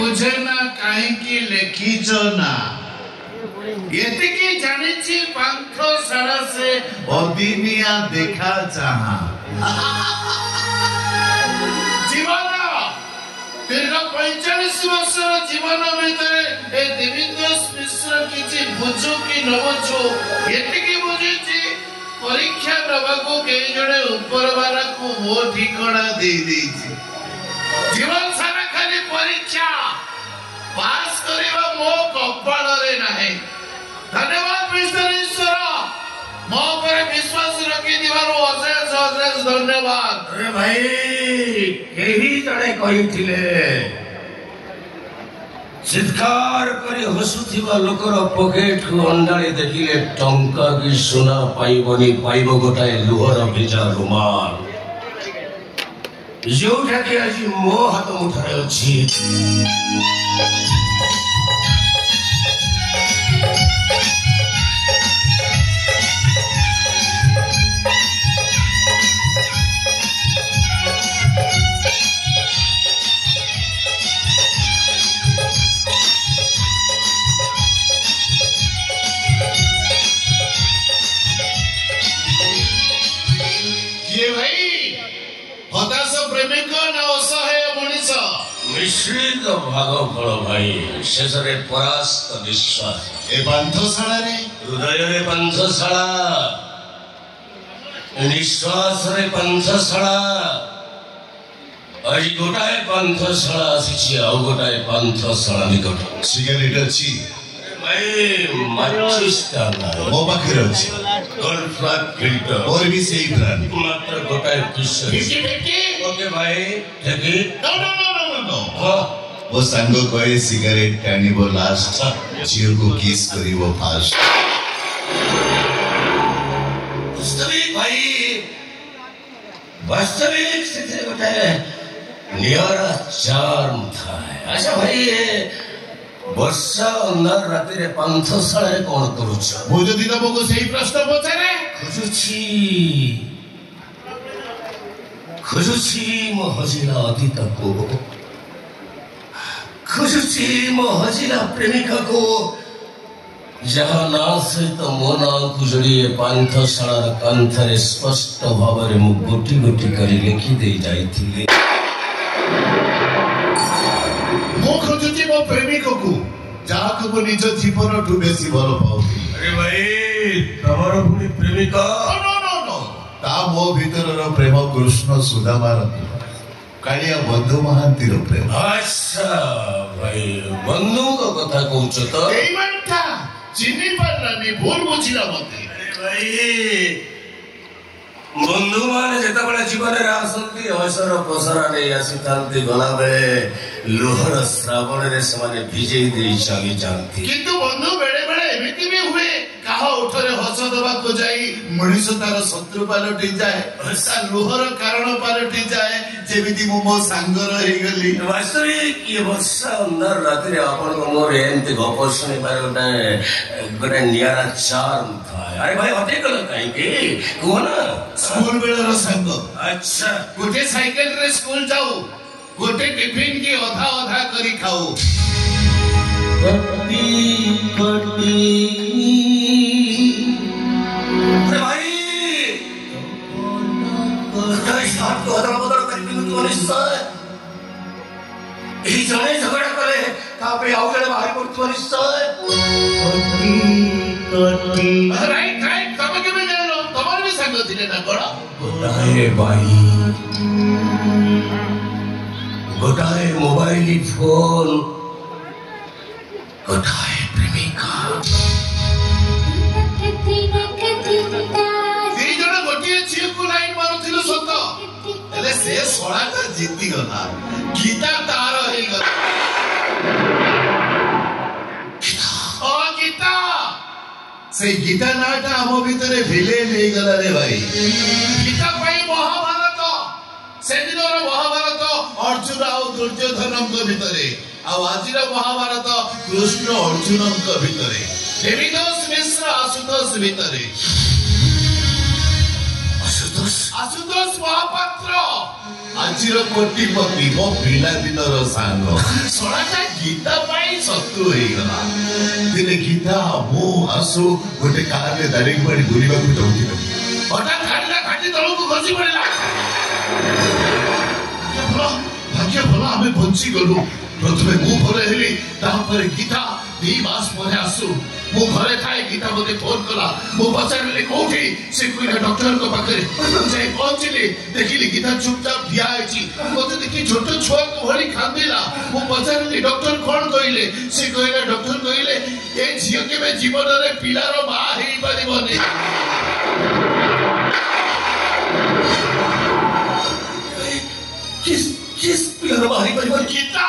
बुझे ना कहीं लिखिच ना ये जानी पांथशाला से अदिनिया देखा चाहा जीवन दीर्घ 45 वर्ष जीवन भीतर देवेन्द्र मिश्र किसी बुझु कि न बुझु ये बुझी परीक्षा दबाको कई जड़े ऊपर वाला को मो ठिकाना दे जीवन सारा खाली परीक्षा पास करवा मो कपाल रे नहीं धन्यवाद मिस्टर ईश्वर मो पर विश्वास रखी दिवारो अशेष अशेष धन्यवाद। अरे भाई केही जड़े कहिथिले चित्कार करी हसुथिबा लोकर पकेट को अंडाली देखिले टंका की सुना पाइबनी पाइब गोटाए लुहर भिजा रुमाल जोटा कि आज मो हाथ मुठाए अछि मिश्रित भाग फल भाई शेष परास्त विश्वास ए पांथशाला रे हृदय रे पांथशाला निश्वास रे पांथशाला आज गोटाए पांथशाला आसी आ गोटाए पांथशाला निकट सिगरेट अछि भाई माचिस का ना मो पाखे अछि गोल्ड फ्लैग फिल्टर और भी सही ब्रांड मात्र गोटाए पीस ओके भाई ठीक no no no no no वो संग कोई सिगरेट टानिबो लास्ट जियो को किस करिवो फास्ट वास्तविक से गोटाए नियारा चार्म था। अच्छा भाई वर्षा अंधार राति रे पांथशाला रे कोन करूछ मो जदी तमको सही प्रश्न पचारे खोजुछि मो हजिला अतीत को खोजुछि मो हजिला प्रेमिका को जहाँ ना सहित मो ना को जोड़िए पांथशाला कांथरे स्पष्ट भाव में मु गोटी गोटी करी लिखि दे जाइथिले मो खोजुछि मो प्रेमिका को जाको मो निज जीवन ठु बेसी भलो पाउथि। अरे भाई तमरो पुनी प्रेमिका नो नो नो ता मो भीतर प्रेम कृष्ण सुदामार कालिया बंधु महांती प्रेम। अच्छा भाई बंधु को कथा कहूछ तो एई मानता चिन्नी पारलानी भूल बुझिला मते। भाई बंधु माने जेता बळे जीवन रे आसंती हसर पसरा नै आसीतांती गला बेले लोहर श्रावण रे समाने भिजेई देई चाली जानती किंतु बंधु बेले बेले एमिति भी हुए काहा उठरे हस दबा को जाई मनुष्य तार शत्रु पालटी जाए सा लोहर कारण पालटी जाए जेमिति मो सांगर हे गली। वास्तविक ये वर्षा अंदर रात रे आपन को मोर एंती गप सुनि पार गोटे नियारा चार्म था। अरे भाई अटे कल काई के कोन स्कूल बेलर संग। अच्छा गोटे साइकिल रे स्कूल जाऊ गोटे टिफिन की अधा अधा करी खाऊ कटी कटी अरे भाई कोई साथ को अदला बदला करके तो निश्चय ई जने झगड़ा करे तापे आउ जने बाहर पड़तो निश्चय कटी राइट राइट तब के में जानो तमर भी संग थिले ना कोड़ा गोटाए भाई गोटाए मोबाइल फोन गोटाए प्रेमिका दी जण गोटिए छियो को लाइन मारुथिलो सत एले से सोळाटा जीती गला गीता तार हे गला ओ गीता से गीता नाटा हम भीतरे भिले ले गला रे भाई गीता पई महाभारत से दिनर महाभारत अर्जुन और दुर्योधन भितरे आजिर महाभारत कृष्ण अर्जुन भितरे देवीदास मिश्र आशुतोष भितरे आशुतोष महापात्र आजिर कोटिपति मो पिला दिनर सांग सोळाटा गीता पाई शत्रु हो गला दिने गीता मो आसु गोटे कार रे दारिंग बाड़ी बुलिबा को जाउथिले हठात खाड़ीला घाटी तळକୁ खसी पड़िला भाग्य भला आमे बंची गलु प्रथमे मु भले हेली तापर गीता 2 मास परे आसु मु घरे थाए गीता मते फोन कला मु पचारले कोठी से कोइला डॉक्टर को पाखरे जाई पहुंचली देखिली गीता चुपचाप ठिया आइची मते देखि छोट छुआ को भली खांदिला मु पचारली डॉक्टर कोन कइले से कइला डॉक्टर कइले ए झियो के में जीवन रे पिलारो मा हेई परिबनी किस पिलारो मा हेई परिबनी गीता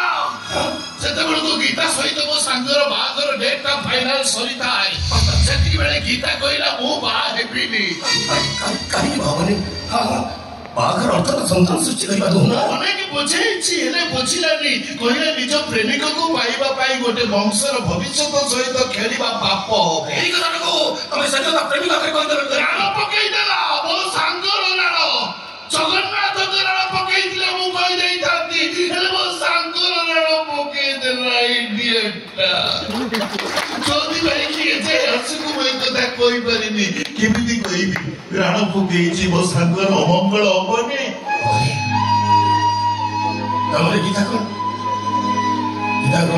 सेतबेले को गीता सहित मो सांगर बागर डेट फाइनल सरिता आई सेति बेले गीता कहिला मो बा हेबिनी काई भावने हां बागर अर्थ संतान सृष्टि करिबा दोना अनेक बुझेछि हेले बुझिलानी कहिला निज प्रेमिक को पाइबा पाई गोटे वंशर भविष्यत सहित खेलिबा पाप एई कथा को तमे सजल प्रेमिक करे कोन दर राण पकई देला मो सांगर राण जगन्नाथ राण पकई दिले मु कहि देई थाती हेले मो सांगर राण पकई देला इडियट जोदी भाई की जे असुकु मैं कथा कोई परिनी केमिति कहिबी राण पकईछि मो सांगर अमंगल होबनी तमरे गीता को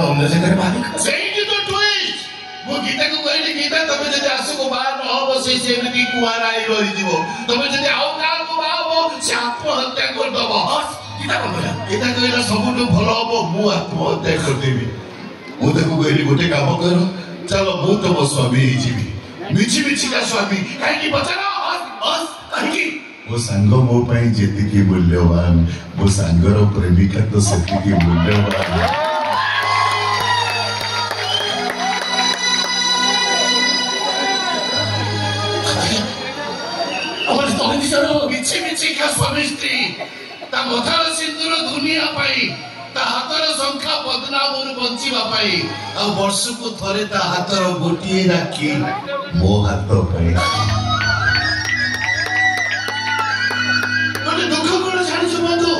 अन्य जगह बाली सेही तो ट्विस्ट मो गीता को कहली गीता तमे जदि असुकु बा न हो से सेमिति कुआराई रहि दिबो तमे जदि आउ का को बाबो से आत्महत्या कर दबो गीता कहला सबुठु भलो हबो मु आत्महत्या कर देबी मु ताको कहली गोटे काम करो चलो मु तो स्वामी जीवी मिछि मिछि का स्वामी काहे की बचाना हस काहे की वो संग मो पाई जेति की मूल्यवान वो संगर प्रेमिका तो सेति की मूल्यवान और तो मिछि मिछि का स्वामी स्त्री ता मथार सिंदूर दुनिया पाई ता हातर संख्या बदनामରୁ बंचिबा पाई आ वर्ष को थरे ता हातर गोटिए राखी मो हाथ पाई तोने दुख कोन जानि छ बंधु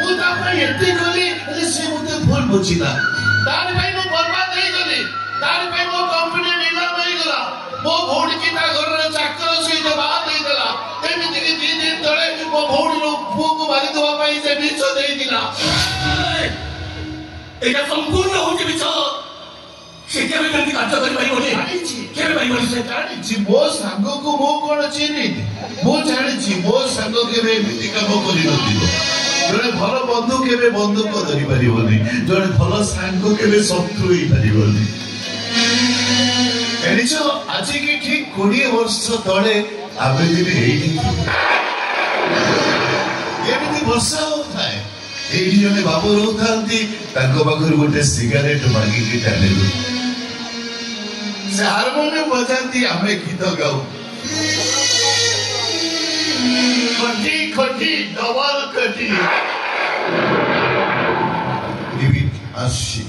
ओ ता पाई एते कले अरे से मते भूल बुझिला तार भाई मो बर्बाद हे गले तार भाई मो कंपनी नीलाम हे गला मो भौणी की ता घर रे चाकर से बात हे गला एमिति के 3 दिन तळे मो भौणी रो पुओ को मारी दवा पाई से बिछ देई दिला एटा संपूर्ण होचे बिछ से केबे गलती कार्य करि पाई बोले केबे पाई बोले से जानि छी मो संग को मो कोन चिनी मो जानि छी मो संग केबे एमिति काम करि नथिबो जने भलो बंधु केबे बंधु को धरि परिबोनी जने भलो संग केबे शत्रु होई परिबोनी एनिचो आज के ठीक 20 वर्ष तळे आबे दिन हेई एमिति वर्षा होताय एठी जने बाबू रोथांती ताको पाखर गोटे सिगारेट मागी के टानेलु से हारमोनियम बजाती हमें गीत गाऊ खटी खटी डबल कटी रिपीट आशी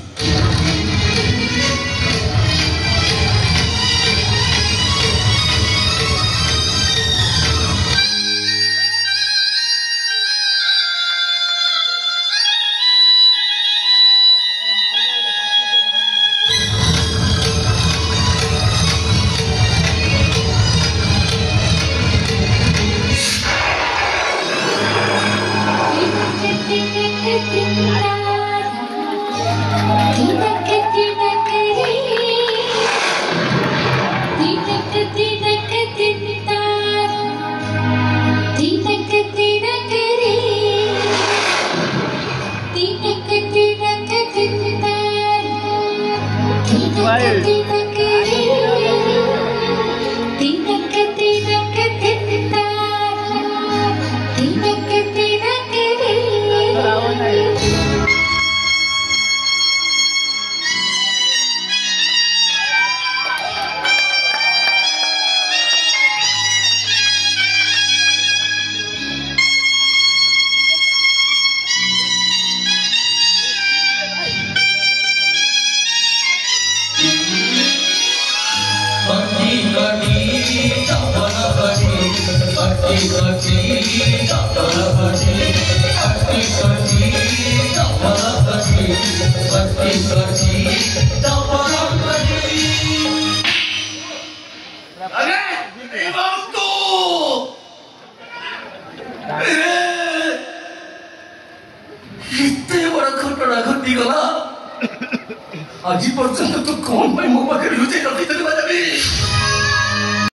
But କରିଛି ତପନ କରି अरे ए बाबू ଏତେ ବଡ଼ ଘଟଣା ଘଟିଗଲା ଆଜି ପର୍ଯ୍ୟନ୍ତ ତୁ କଣ ପାଇଁ ମୋ ପାଖରେ ଲୁଚେଇ ରଖିଥିଲୁ ବାଜାବି